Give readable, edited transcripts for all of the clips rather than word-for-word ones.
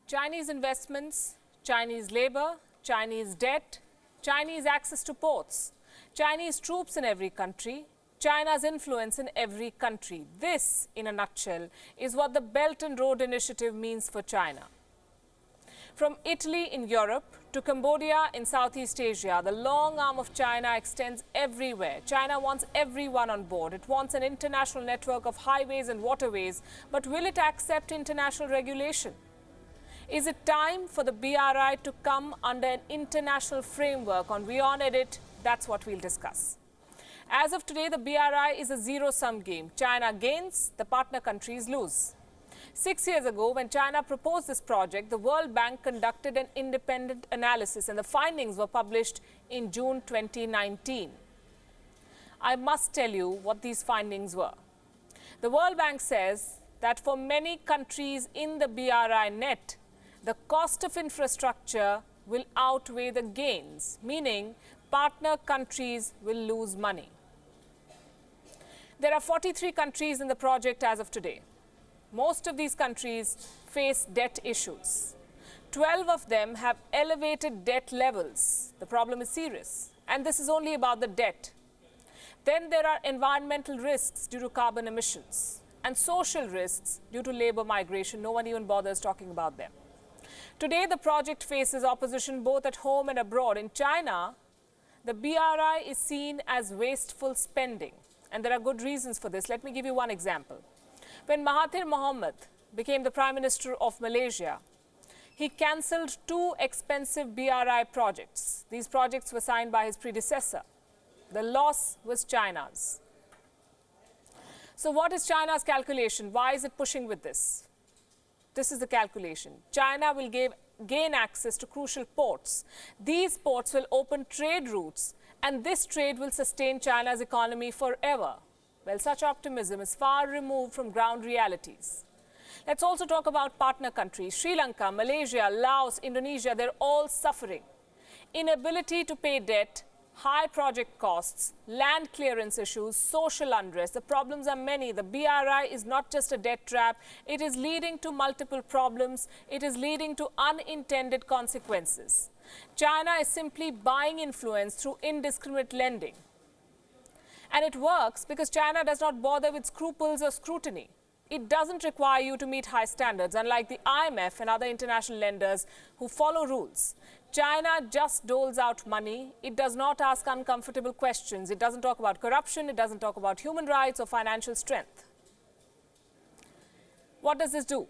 Chinese investments, Chinese labor, Chinese debt, Chinese access to ports, Chinese troops in every country, China's influence in every country. This, in a nutshell, is what the Belt and Road Initiative means for China. From Italy in Europe to Cambodia in Southeast Asia, the long arm of China extends everywhere. China wants everyone on board. It wants an international network of highways and waterways, but will it accept international regulation? Is it time for the BRI to come under an international framework? On Wion Edit, that's what we'll discuss. As of today, the BRI is a zero-sum game. China gains, the partner countries lose. 6 years ago, when China proposed this project, the World Bank conducted an independent analysis and the findings were published in June 2019. I must tell you what these findings were. The World Bank says that for many countries in the BRI net, the cost of infrastructure will outweigh the gains, meaning partner countries will lose money. There are 43 countries in the project as of today. Most of these countries face debt issues. 12 of them have elevated debt levels. The problem is serious, and this is only about the debt. Then there are environmental risks due to carbon emissions and social risks due to labor migration. No one even bothers talking about them. Today, the project faces opposition both at home and abroad. In China, the BRI is seen as wasteful spending, and there are good reasons for this. Let me give you one example. When Mahathir Mohamad became the Prime Minister of Malaysia, he cancelled 2 expensive BRI projects. These projects were signed by his predecessor. The loss was China's. So what is China's calculation? Why is it pushing with this? This is the calculation. China will gain access to crucial ports. These ports will open trade routes, and this trade will sustain China's economy forever. Well, such optimism is far removed from ground realities. Let's also talk about partner countries. Sri Lanka, Malaysia, Laos, Indonesia, they're all suffering. Inability to pay debt, high project costs, land clearance issues, social unrest. The problems are many. The BRI is not just a debt trap. It is leading to multiple problems. It is leading to unintended consequences. China is simply buying influence through indiscriminate lending. And it works because China does not bother with scruples or scrutiny. It doesn't require you to meet high standards, unlike the IMF and other international lenders who follow rules. China just doles out money. It does not ask uncomfortable questions. It doesn't talk about corruption. It doesn't talk about human rights or financial strength. What does this do?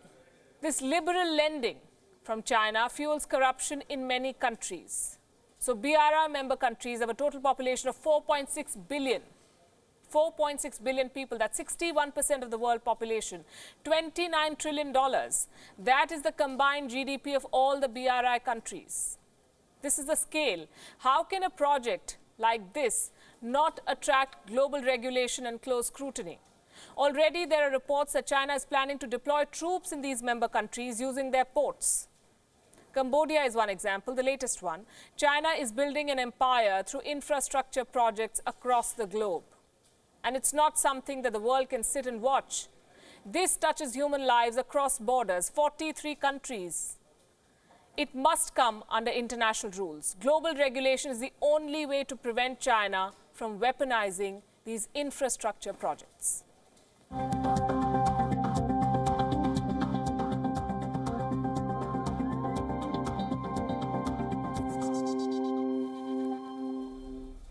This liberal lending from China fuels corruption in many countries. So BRI member countries have a total population of 4.6 billion. 4.6 billion people, that's 61% of the world population, $29 trillion. That is the combined GDP of all the BRI countries. This is the scale. How can a project like this not attract global regulation and close scrutiny? Already there are reports that China is planning to deploy troops in these member countries using their ports. Cambodia is one example, the latest one. China is building an empire through infrastructure projects across the globe. And it's not something that the world can sit and watch. This touches human lives across borders, 43 countries. It must come under international rules. Global regulation is the only way to prevent China from weaponizing these infrastructure projects.